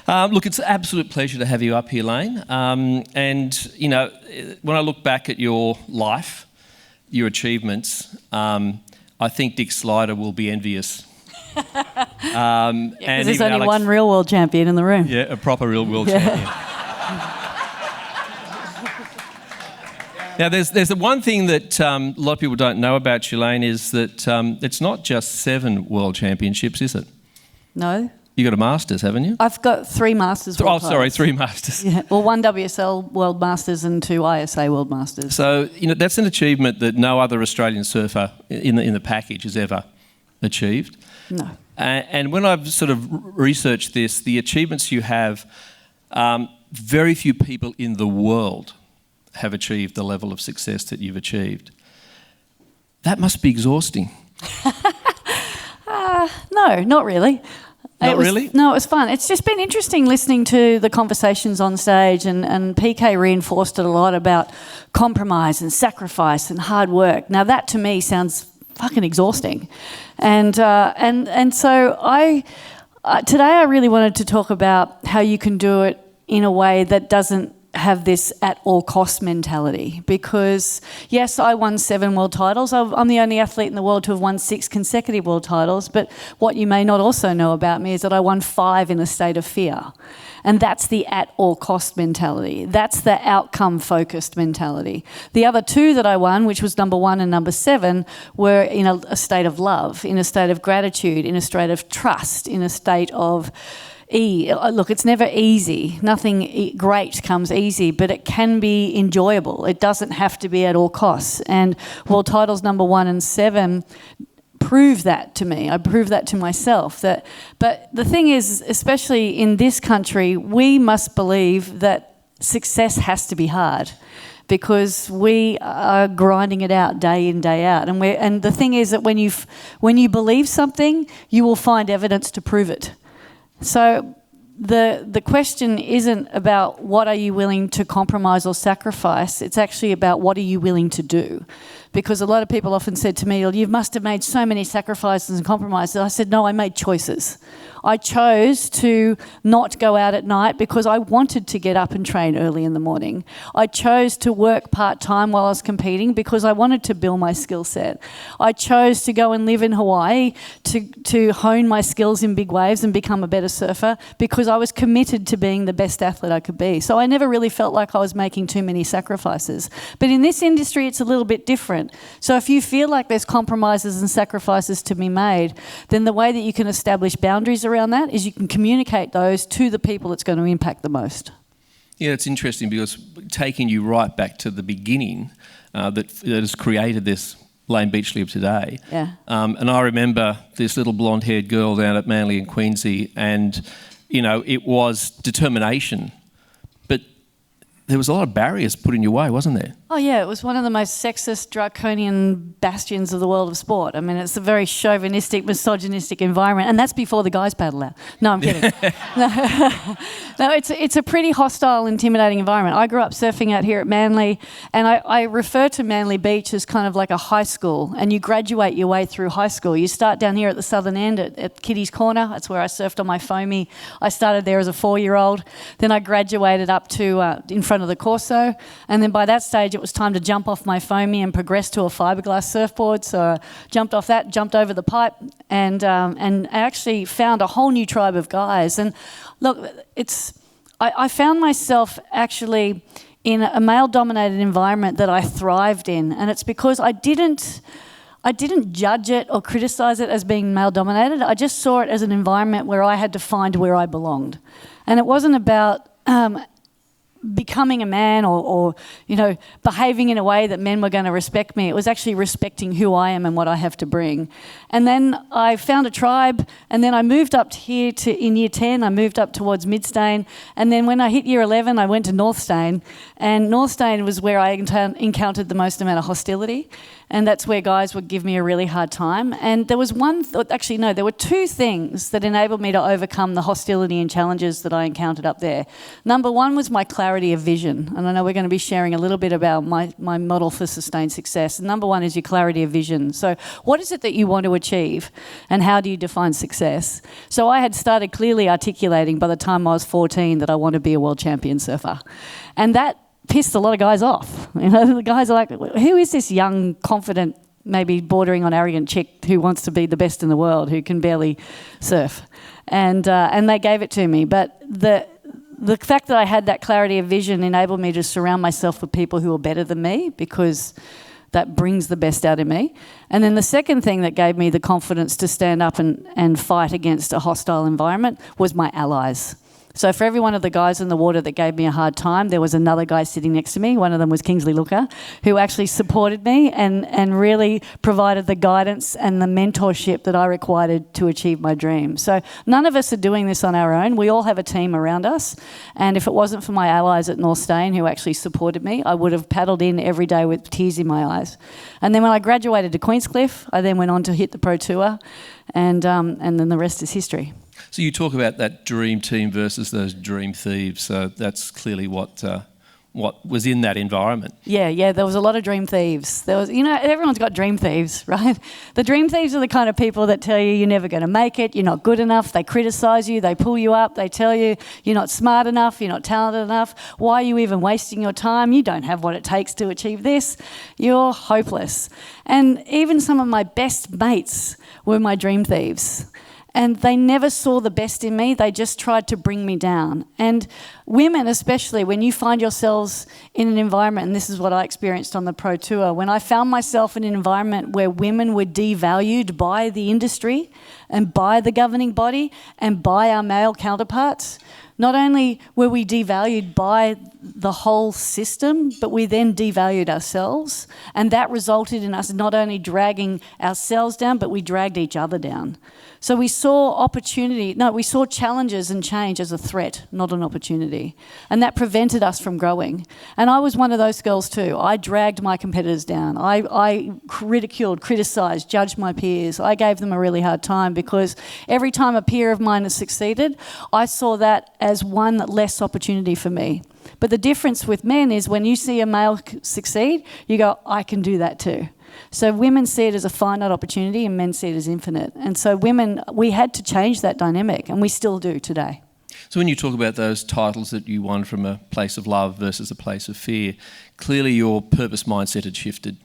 Look, it's an absolute pleasure to have you up here, Layne. And, you know, when I look back at your life, your achievements, I think Dick Slider will be envious. And there's only one real world champion in the room. Yeah, a proper real world champion. Now, there's the one thing that a lot of people don't know about you, Layne, is that it's not just 7 world championships, is it? No. You got a Masters, haven't you? I've got 3 Masters. Sorry, 3 Masters. Yeah. Well, 1 WSL World Masters and 2 ISA World Masters. So, you know, that's an achievement that no other Australian surfer in the package has ever achieved. No. And when I've sort of researched this, the achievements you have, very few people in the world have achieved the level of success that you've achieved. That must be exhausting. No, not really. Really? No, it was fun. It's just been interesting listening to the conversations on stage, and PK reinforced it a lot about compromise and sacrifice and hard work. Now that to me sounds fucking exhausting, and so today I really wanted to talk about how you can do it in a way that doesn't have this at all cost mentality, because yes, I won 7 world titles. I'm the only athlete in the world to have won 6 consecutive world titles, but what you may not also know about me is that I won 5 in a state of fear, and that's the at all cost mentality. That's the outcome focused mentality. The other 2 that I won, which was number 1 and number 7, were in a state of love, in a state of gratitude, in a state of trust, in a state of look, it's never easy. Nothing great comes easy, but it can be enjoyable. It doesn't have to be at all costs. And world titles number 1 and 7 prove that to me. I prove that to myself. But the thing is, especially in this country, we must believe that success has to be hard, because we are grinding it out day in, day out. And the thing is that when you believe something, you will find evidence to prove it. So the question isn't about what are you willing to compromise or sacrifice, it's actually about what are you willing to do. Because a lot of people often said to me, well, you must have made so many sacrifices and compromises. I said, no, I made choices. I chose to not go out at night because I wanted to get up and train early in the morning. I chose to work part-time while I was competing because I wanted to build my skill set. I chose to go and live in Hawaii to hone my skills in big waves and become a better surfer because I was committed to being the best athlete I could be. So I never really felt like I was making too many sacrifices. But in this industry, it's a little bit different. So if you feel like there's compromises and sacrifices to be made, then the way that you can establish boundaries around that is you can communicate those to the people it's going to impact the most. Yeah, it's interesting because taking you right back to the beginning that has created this Layne Beachley of today. Yeah. And I remember this little blonde-haired girl down at Manly and Queensy, and, you know, it was determination. But there was a lot of barriers put in your way, wasn't there? Oh yeah, it was one of the most sexist, draconian bastions of the world of sport. I mean, it's a very chauvinistic, misogynistic environment, and that's before the guys paddle out. No, I'm kidding. No, it's a pretty hostile, intimidating environment. I grew up surfing out here at Manly, and I refer to Manly Beach as kind of like a high school, and you graduate your way through high school. You start down here at the southern end at Kitty's Corner. That's where I surfed on my foamy. I started there as a 4-year-old. Then I graduated up to in front of the Corso, and then by that stage it was time to jump off my foamy and progress to a fiberglass surfboard. So I jumped off that, jumped over the pipe, and I actually found a whole new tribe of guys. And look, I found myself actually in a male-dominated environment that I thrived in, and it's because I didn't judge it or criticize it as being male-dominated. I just saw it as an environment where I had to find where I belonged, and it wasn't about becoming a man or you know, behaving in a way that men were going to respect me. It was actually respecting who I am and what I have to bring. And then I found a tribe, and then I moved up here in year 10, I moved up towards Midstane, and then when I hit year 11, I went to Northstane, and Northstane was where I encountered the most amount of hostility, and that's where guys would give me a really hard time. And there was there were 2 things that enabled me to overcome the hostility and challenges that I encountered up there. Number 1 was my clarity clarity of vision. And I know we're going to be sharing a little bit about my model for sustained success. And number one is your clarity of vision. So what is it that you want to achieve and how do you define success? So I had started clearly articulating by the time I was 14 that I want to be a world champion surfer. And that pissed a lot of guys off. You know, the guys are like, who is this young, confident, maybe bordering on arrogant chick who wants to be the best in the world, who can barely surf? And they gave it to me. But the fact that I had that clarity of vision enabled me to surround myself with people who are better than me, because that brings the best out of me. And then the second thing that gave me the confidence to stand up and fight against a hostile environment was my allies. So for every one of the guys in the water that gave me a hard time, there was another guy sitting next to me. One of them was Kingsley Looker, who actually supported me and really provided the guidance and the mentorship that I required to achieve my dream. So none of us are doing this on our own. We all have a team around us. And if it wasn't for my allies at North Stain who actually supported me, I would have paddled in every day with tears in my eyes. And then when I graduated to Queenscliff, I then went on to hit the Pro Tour, and then the rest is history. So you talk about that dream team versus those dream thieves. So that's clearly what was in that environment. Yeah, there was a lot of dream thieves. There was, everyone's got dream thieves, right? The dream thieves are the kind of people that tell you you're never going to make it, you're not good enough, they criticise you, they pull you up, they tell you you're not smart enough, you're not talented enough, why are you even wasting your time, you don't have what it takes to achieve this, you're hopeless. And even some of my best mates were my dream thieves. And they never saw the best in me. They just tried to bring me down. And women especially, when you find yourselves in an environment, and this is what I experienced on the Pro Tour, when I found myself in an environment where women were devalued by the industry and by the governing body and by our male counterparts, not only were we devalued by the whole system, but we then devalued ourselves. And that resulted in us not only dragging ourselves down, but we dragged each other down. So we saw we saw challenges and change as a threat, not an opportunity. And that prevented us from growing. And I was one of those girls too. I dragged my competitors down. I ridiculed, criticised, judged my peers. I gave them a really hard time because every time a peer of mine has succeeded, I saw that as one less opportunity for me. But the difference with men is when you see a male succeed, you go, I can do that too. So women see it as a finite opportunity and men see it as infinite. And so women, we had to change that dynamic, and we still do today. So when you talk about those titles that you won from a place of love versus a place of fear, clearly your purpose mindset had shifted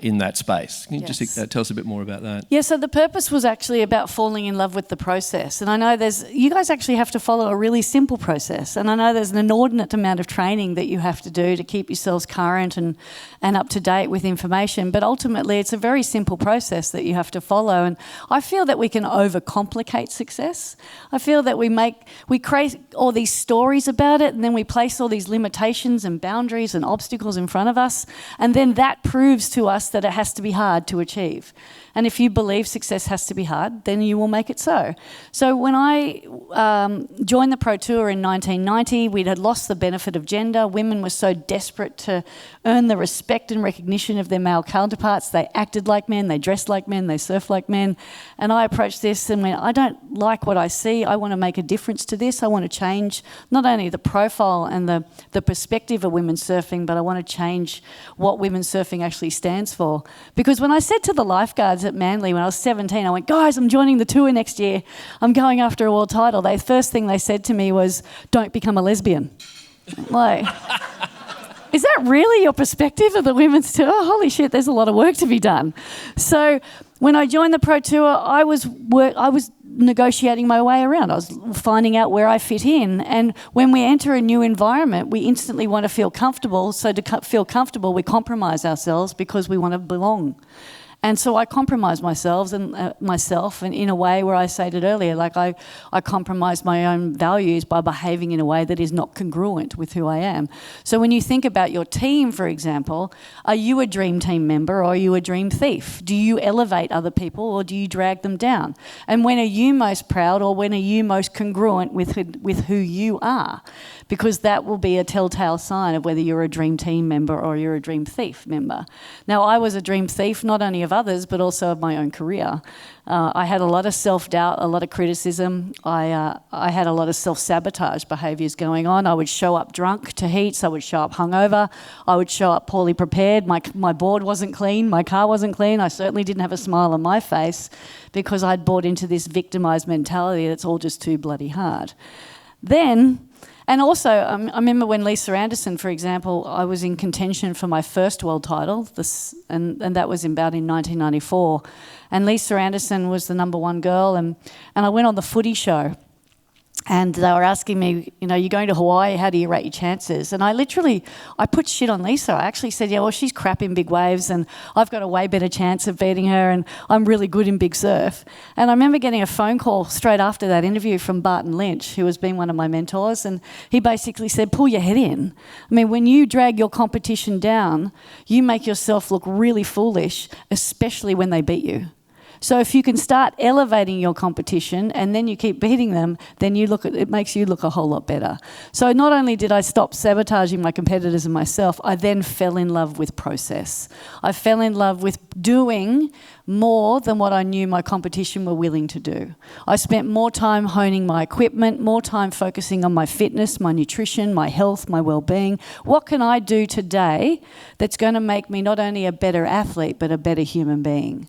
in that space. Can you just tell us a bit more about that? Yeah, so the purpose was actually about falling in love with the process. And I know you guys actually have to follow a really simple process. And I know there's an inordinate amount of training that you have to do to keep yourselves current and up to date with information. But ultimately, it's a very simple process that you have to follow. And I feel that we can overcomplicate success. I feel that we create all these stories about it, and then we place all these limitations and boundaries and obstacles in front of us. And then that proves to us that it has to be hard to achieve. And if you believe success has to be hard, then you will make it so. So when I joined the Pro Tour in 1990, we had lost the benefit of gender. Women were so desperate to earn the respect and recognition of their male counterparts. They acted like men, they dressed like men, they surfed like men. And I approached this and went, I don't like what I see. I want to make a difference to this. I want to change not only the profile and the perspective of women surfing, but I want to change what women surfing actually stands for. Because when I said to the lifeguards at Manly when I was 17, I went, guys, I'm joining the tour next year. I'm going after a world title. The first thing they said to me was, don't become a lesbian. Like, is that really your perspective of the women's tour? Holy shit, there's a lot of work to be done. So when I joined the Pro Tour, I was negotiating my way around. I was finding out where I fit in. And when we enter a new environment, we instantly want to feel comfortable. So to feel comfortable, we compromise ourselves because we want to belong. And so I compromise myself and in a way where I said it earlier, like I compromise my own values by behaving in a way that is not congruent with who I am. So when you think about your team, for example, are you a dream team member or are you a dream thief? Do you elevate other people or do you drag them down? And when are you most proud or when are you most congruent with who you are? Because that will be a telltale sign of whether you're a dream team member or you're a dream thief member. Now, I was a dream thief, not only of others, but also of my own career. I had a lot of self-doubt, a lot of criticism. I had a lot of self-sabotage behaviours going on. I would show up drunk to heats. I would show up hungover. I would show up poorly prepared. My board wasn't clean. My car wasn't clean. I certainly didn't have a smile on my face because I'd bought into this victimised mentality that's all just too bloody hard. And also, I remember when Lisa Anderson, for example, I was in contention for my first world title, and that was about in 1994. And Lisa Anderson was the number one girl, and I went on the footy show. And they were asking me, you're going to Hawaii, how do you rate your chances? And I put shit on Lisa. I actually said, yeah, well, she's crap in big waves and I've got a way better chance of beating her and I'm really good in big surf. And I remember getting a phone call straight after that interview from Barton Lynch, who has been one of my mentors, and he basically said, pull your head in. I mean, when you drag your competition down, you make yourself look really foolish, especially when they beat you. So if you can start elevating your competition and then you keep beating them, then it makes you look a whole lot better. So not only did I stop sabotaging my competitors and myself, I then fell in love with process. I fell in love with doing more than what I knew my competition were willing to do. I spent more time honing my equipment, more time focusing on my fitness, my nutrition, my health, my well-being. What can I do today that's going to make me not only a better athlete, but a better human being?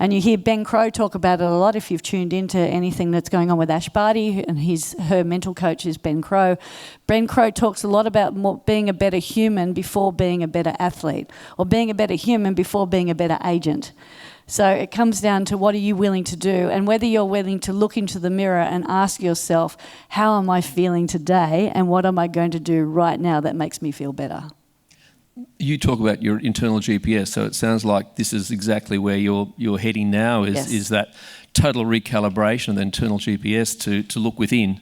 And you hear Ben Crowe talk about it a lot if you've tuned into anything that's going on with Ash Barty, and her mental coach is Ben Crowe. Ben Crowe talks a lot about being a better human before being a better athlete, or being a better human before being a better agent. So it comes down to what are you willing to do, and whether you're willing to look into the mirror and ask yourself, how am I feeling today, and what am I going to do right now that makes me feel better? You talk about your internal GPS, so it sounds like this is exactly where you're heading now, is that total recalibration of the internal GPS to look within,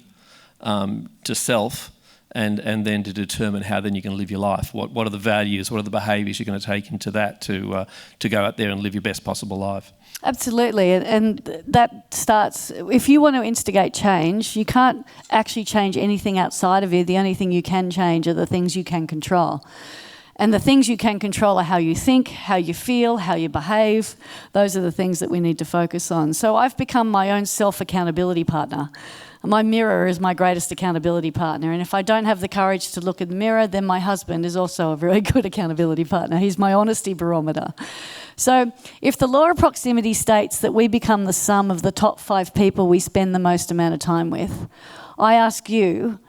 to self, and then to determine how then you can live your life. What are the values, what are the behaviours you're going to take into that to go out there and live your best possible life? Absolutely, and that starts, if you want to instigate change, you can't actually change anything outside of you. The only thing you can change are the things you can control. And the things you can control are how you think, how you feel, how you behave. Those are the things that we need to focus on. So I've become my own self-accountability partner. My mirror is my greatest accountability partner. And if I don't have the courage to look in the mirror, then my husband is also a very good accountability partner. He's my honesty barometer. So if the law of proximity states that we become the sum of the top 5 people we spend the most amount of time with, I ask you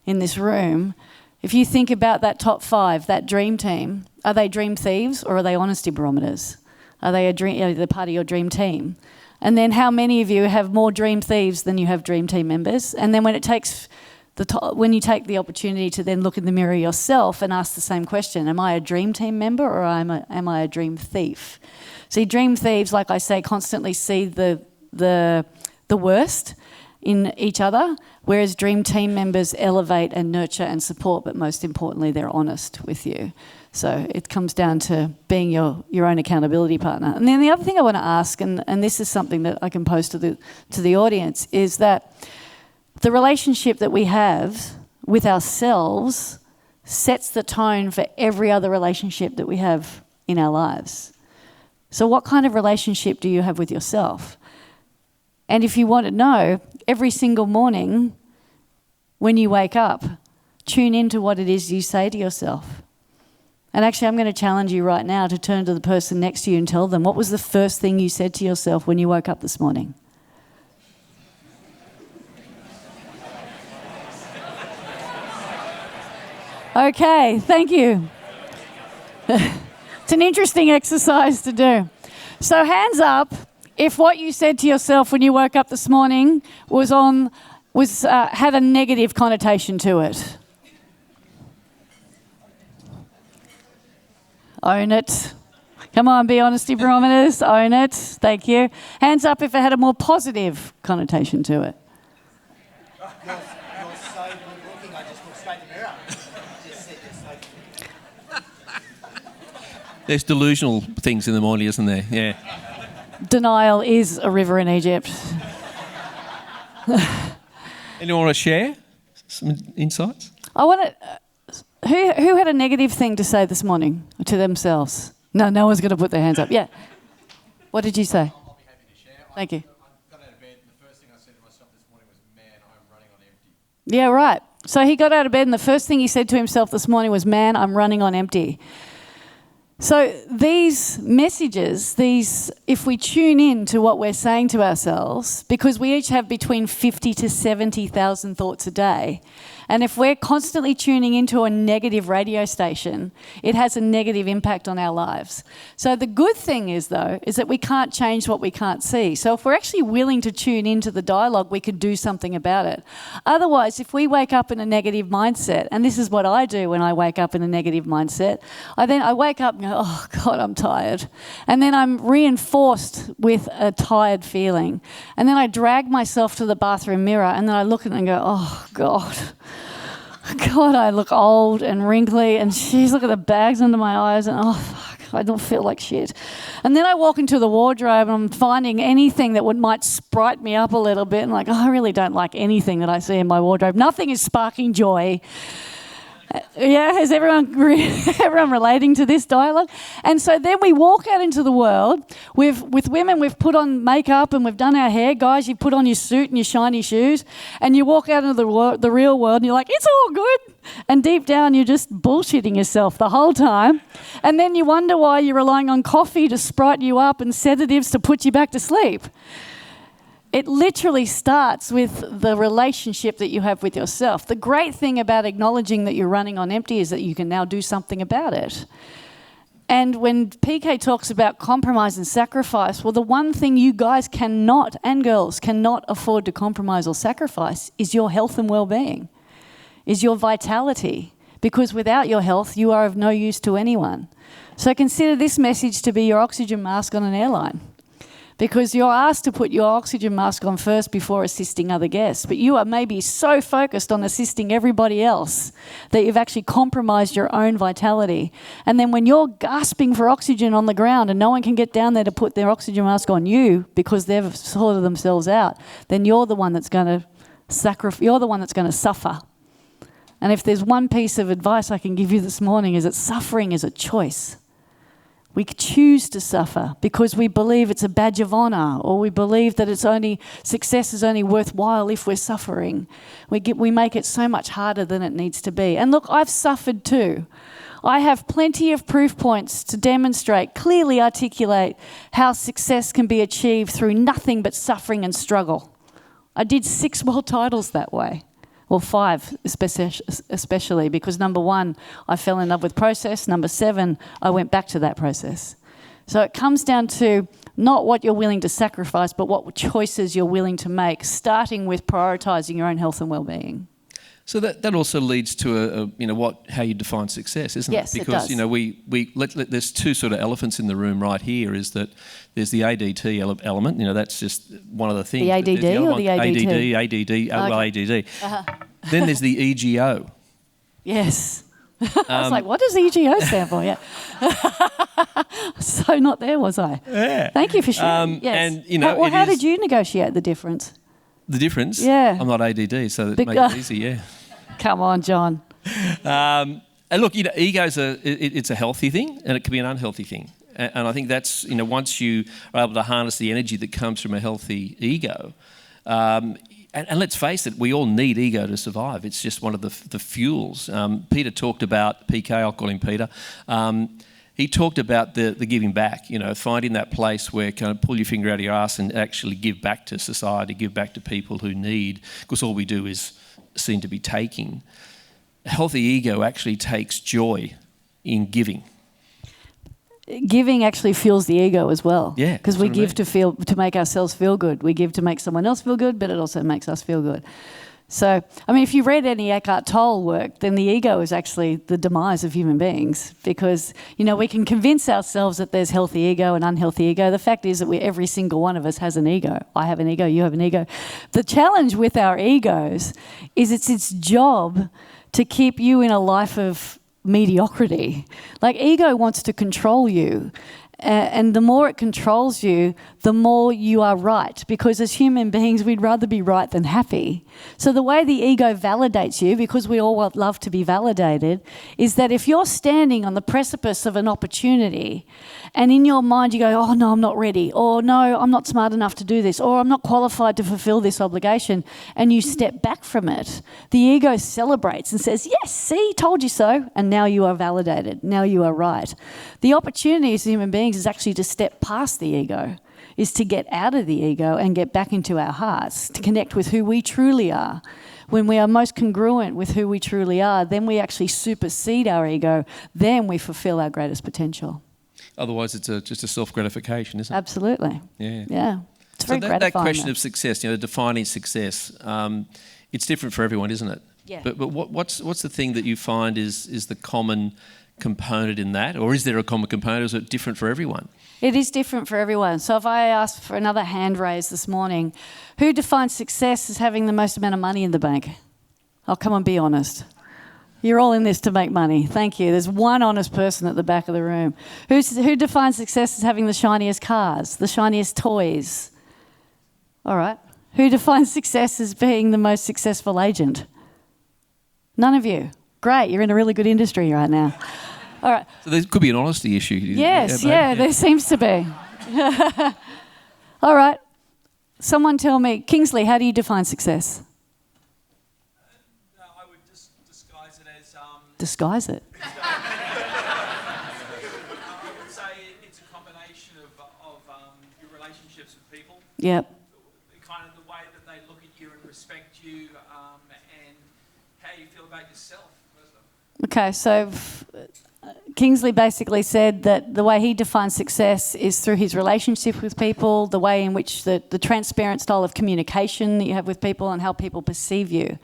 in this room, if you think about that top 5, that dream team, are they dream thieves or are they honesty barometers? Are they the part of your dream team? And then how many of you have more dream thieves than you have dream team members? And then when you take the opportunity to then look in the mirror yourself and ask the same question, am I a dream team member or am I a dream thief? See, dream thieves, like I say, constantly see the worst in each other, whereas dream team members elevate and nurture and support, but most importantly, they're honest with you. So it comes down to being your own accountability partner. And then the other thing I want to ask, and this is something that I can pose to the audience, is that the relationship that we have with ourselves sets the tone for every other relationship that we have in our lives. So what kind of relationship do you have with yourself? And if you want to know, every single morning when you wake up, tune into what it is you say to yourself. And actually, I'm going to challenge you right now to turn to the person next to you and tell them, what was the first thing you said to yourself when you woke up this morning? Okay, thank you. It's an interesting exercise to do. So hands up if what you said to yourself when you woke up this morning had a negative connotation to it. Own it. Come on, be honesty barometers. Own it. Thank you. Hands up if it had a more positive connotation to it. You're so good looking, I just looked straight in the mirror. Just said you're so good. There's delusional things in the morning, isn't there? Yeah. Denial is a river in Egypt. Anyone want to share some insights? I want to... Who had a negative thing to say this morning to themselves? No one's going to put their hands up. Yeah. What did you say? I'll be happy to share. Thank you. I got out of bed, and the first thing I said to myself this morning was, man, I'm running on empty. Yeah, right. So he got out of bed and the first thing he said to himself this morning was, man, I'm running on empty. So these messages, if we tune in to what we're saying to ourselves, because we each have between 50 to 70,000 thoughts a day, and if we're constantly tuning into a negative radio station, it has a negative impact on our lives. So the good thing is, though, is that we can't change what we can't see. So if we're actually willing to tune into the dialogue, we could do something about it. Otherwise, if we wake up in a negative mindset, and this is what I do when I wake up in a negative mindset, I wake up and go, oh, God, I'm tired. And then I'm reinforced with a tired feeling. And then I drag myself to the bathroom mirror and then I look at it and go, oh, God. God, I look old and wrinkly and geez, look at the bags under my eyes and oh, fuck, I don't feel like shit. And then I walk into the wardrobe and I'm finding anything that might sprite me up a little bit and like, oh, I really don't like anything that I see in my wardrobe. Nothing is sparking joy. Yeah, is everyone relating to this dialogue? And so then we walk out into the world. With women, we've put on makeup and we've done our hair. Guys, you put on your suit and your shiny shoes and you walk out into the real world and you're like, it's all good. And deep down, you're just bullshitting yourself the whole time. And then you wonder why you're relying on coffee to sprite you up and sedatives to put you back to sleep. It literally starts with the relationship that you have with yourself. The great thing about acknowledging that you're running on empty is that you can now do something about it. And when PK talks about compromise and sacrifice, well, the one thing you guys cannot, and girls, cannot afford to compromise or sacrifice is your health and well-being, is your vitality. Because without your health, you are of no use to anyone. So consider this message to be your oxygen mask on an airline. Because you're asked to put your oxygen mask on first before assisting other guests. But you are maybe so focused on assisting everybody else that you've actually compromised your own vitality. And then when you're gasping for oxygen on the ground and no one can get down there to put their oxygen mask on you because they've sorted themselves out, then you're the one that's going to you're the one that's going to suffer. And if there's one piece of advice I can give you this morning is that suffering is a choice. We choose to suffer because we believe it's a badge of honour, or we believe that success is only worthwhile if we're suffering. We make it so much harder than it needs to be. And look, I've suffered too. I have plenty of proof points to demonstrate, clearly articulate how success can be achieved through nothing but suffering and struggle. I did 6 world titles that way. Well, 5 especially, because number 1, I fell in love with process. Number 7, I went back to that process. So it comes down to not what you're willing to sacrifice, but what choices you're willing to make, starting with prioritising your own health and well-being. So that also leads to how you define success, isn't it? Yes, because it does. There's 2 sort of elephants in the room right here. Is that there's the ADT element. That's just one of the things. The ADD or the ADT? ADD. Well, ADD. Uh-huh. Then there's the EGO. Yes. I was like, what does EGO stand for? Yeah. So not there, was I? Yeah. Thank you for sharing. Yes. And how did you negotiate the difference? The difference? Yeah. I'm not ADD, so that makes it easy, yeah. Come on, John. And look, ego's it's a healthy thing and it can be an unhealthy thing. And I think that's, once you are able to harness the energy that comes from a healthy ego, and let's face it, we all need ego to survive. It's just one of the fuels. Peter talked about, PK, I'll call him Peter, he talked about the giving back, finding that place where you kind of pull your finger out of your ass and actually give back to society, give back to people who need, because all we do is seem to be taking. A healthy ego actually takes joy in giving. Giving actually fuels the ego as well. Yeah. Because we give to make ourselves feel good. We give to make someone else feel good, but it also makes us feel good. So, if you read any Eckhart Tolle work, then the ego is actually the demise of human beings because, we can convince ourselves that there's healthy ego and unhealthy ego. The fact is that every single one of us has an ego. I have an ego, you have an ego. The challenge with our egos is it's its job to keep you in a life of mediocrity. Like ego wants to control you. and the more it controls you, the more you are right. Because as human beings, we'd rather be right than happy. So the way the ego validates you, because we all love to be validated, is that if you're standing on the precipice of an opportunity and in your mind you go, oh no, I'm not ready, or no, I'm not smart enough to do this, or I'm not qualified to fulfill this obligation, and you step back from it, the ego celebrates and says, yes, see, told you so, and now you are validated, now you are right. The opportunity as human beings is actually to step past the ego, is to get out of the ego and get back into our hearts, to connect with who we truly are. When we are most congruent with who we truly are, then we actually supersede our ego, then we fulfill our greatest potential. Otherwise, it's just a self-gratification, isn't it? Absolutely. Yeah. It's very gratifying. That question of success, defining success, it's different for everyone, isn't it? Yeah. But what's the thing that you find is the common component in that? Or is there a common component? Or is it different for everyone? It is different for everyone. So if I asked for another hand raise this morning, who defines success as having the most amount of money in the bank? Oh, come on, be honest. You're all in this to make money. Thank you. There's one honest person at the back of the room. Who defines success as having the shiniest cars, the shiniest toys? All right. Who defines success as being the most successful agent? None of you. Great. You're in a really good industry right now. All right. So there could be an honesty issue. Yes, there seems to be. All right. Someone tell me, Kingsley, how do you define success? I would just disguise it as... Disguise it? I would say it's a combination of your relationships with people. Yep. Kind of the way that they look at you and respect you, and how you feel about yourself. Okay, so Kingsley basically said that the way he defines success is through his relationship with people, the way in which the transparent style of communication that you have with people and how people perceive you.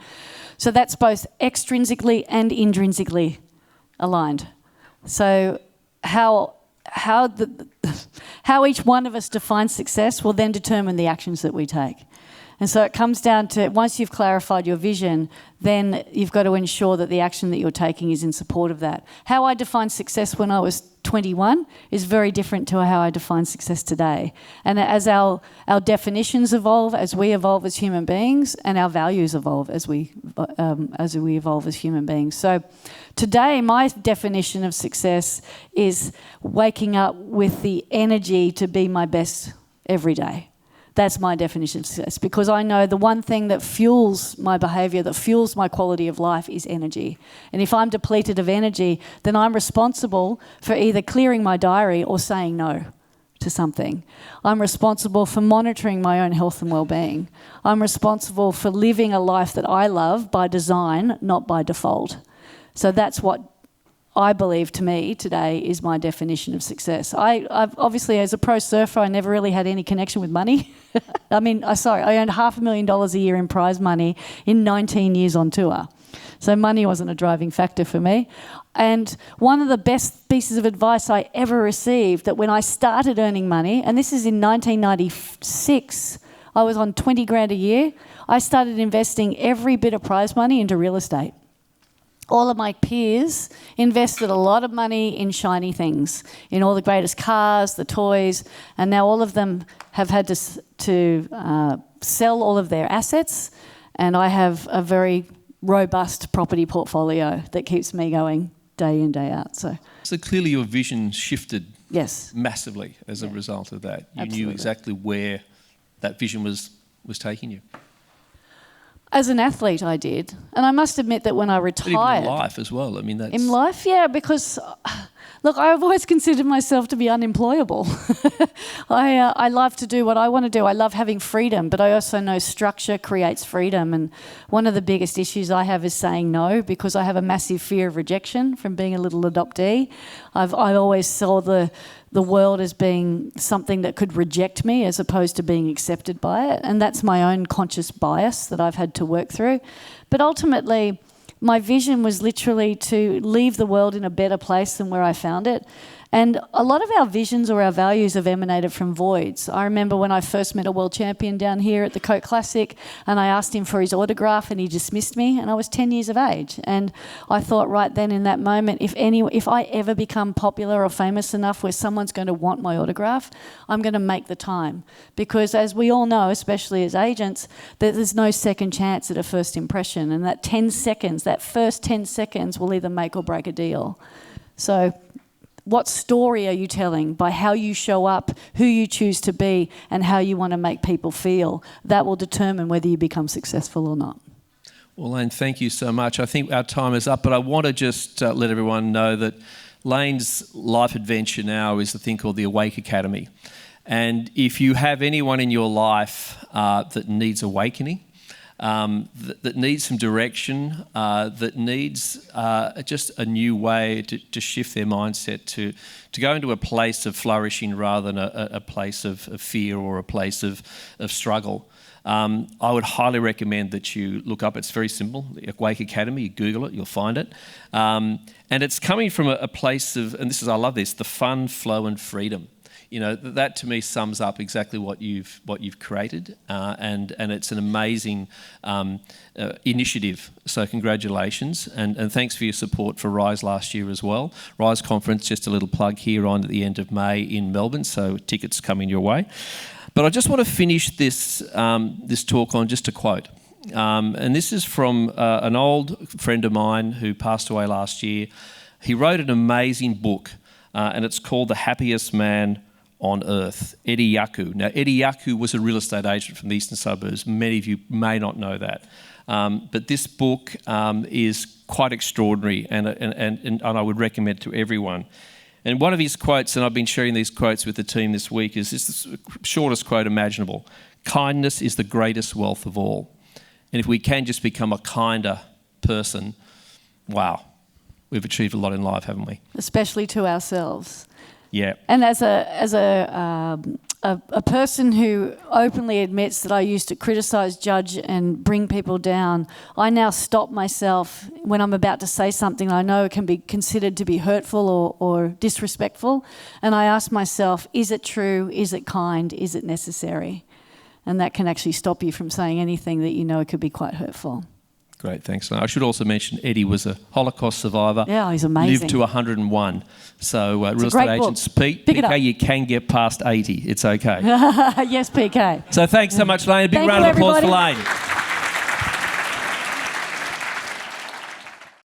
So that's both extrinsically and intrinsically aligned. So how each one of us defines success will then determine the actions that we take. And so it comes down to, once you've clarified your vision, then you've got to ensure that the action that you're taking is in support of that. How I defined success when I was 21 is very different to how I define success today. And as our definitions evolve, as we evolve as human beings, and our values evolve as we evolve as human beings. So today, my definition of success is waking up with the energy to be my best every day. That's my definition of success, because I know the one thing that fuels my behaviour, that fuels my quality of life, is energy. And if I'm depleted of energy, then I'm responsible for either clearing my diary or saying no to something. I'm responsible for monitoring my own health and well-being. I'm responsible for living a life that I love by design, not by default. So that's what I believe, to me, today is my definition of success. I've obviously, as a pro surfer, I never really had any connection with money. I earned $500,000 a year in prize money in 19 years on tour. So money wasn't a driving factor for me. And one of the best pieces of advice I ever received, that when I started earning money, and this is in 1996, I was on 20 grand a year, I started investing every bit of prize money into real estate. All of my peers invested a lot of money in shiny things, in all the greatest cars, the toys, and now all of them have had to sell all of their assets, and I have a very robust property portfolio that keeps me going day in, day out. So clearly your vision shifted massively as a result of that. You knew exactly where that vision was taking you. As an athlete, I did. And I must admit that when I retired... But even in life as well. I mean, that's... In life, yeah, because... Look, I've always considered myself to be unemployable. I love to do what I want to do. I love having freedom, but I also know structure creates freedom. And one of the biggest issues I have is saying no, because I have a massive fear of rejection from being a little adoptee. I always saw the world as being something that could reject me as opposed to being accepted by it. And that's my own conscious bias that I've had to work through. But ultimately, my vision was literally to leave the world in a better place than where I found it. And a lot of our visions or our values have emanated from voids. I remember when I first met a world champion down here at the Coke Classic, and I asked him for his autograph and he dismissed me, and I was 10 years of age. And I thought right then in that moment, if I ever become popular or famous enough where someone's going to want my autograph, I'm going to make the time. Because as we all know, especially as agents, that there's no second chance at a first impression. And that 10 seconds, that first 10 seconds will either make or break a deal. So what story are you telling by how you show up, who you choose to be, and how you want to make people feel? That will determine whether you become successful or not. Well, Layne, thank you so much. I think our time is up, but I want to just let everyone know that Layne's life adventure now is a thing called the Awake Academy. And if you have anyone in your life that needs awakening, that needs some direction, that needs just a new way to shift their mindset, to go into a place of flourishing rather than a place of fear or a place of struggle. I would highly recommend that you look up. It's very simple, the Awake Academy. You Google it, you'll find it. And it's coming from a place of, and I love this, the fun, flow and freedom. You know, that to me sums up exactly what you've created, and it's an amazing initiative. So congratulations, and thanks for your support for Rise last year as well. Rise conference, just a little plug here on at the end of May in Melbourne, so tickets coming your way. But I just want to finish this talk on just a quote, and this is from an old friend of mine who passed away last year. He wrote an amazing book, and it's called The Happiest Man on Earth, Eddie Yaku. Now, Eddie Yaku was a real estate agent from the eastern suburbs. Many of you may not know that. But this book is quite extraordinary, and I would recommend it to everyone. And one of his quotes, and I've been sharing these quotes with the team this week, is the shortest quote imaginable. Kindness is the greatest wealth of all. And if we can just become a kinder person, wow, we've achieved a lot in life, haven't we? Especially to ourselves. Yeah. And as a person who openly admits that I used to criticise, judge and bring people down, I now stop myself when I'm about to say something I know can be considered to be hurtful or disrespectful, and I ask myself, is it true, is it kind, is it necessary? And that can actually stop you from saying anything that you know could be quite hurtful. Great, thanks. I should also mention Eddie was a Holocaust survivor. Yeah, he's amazing. Lived to 101. So real estate great agents, book. PK, you can get past 80. It's okay. Yes, PK. So thanks so much, Layne. A big round of applause for Layne.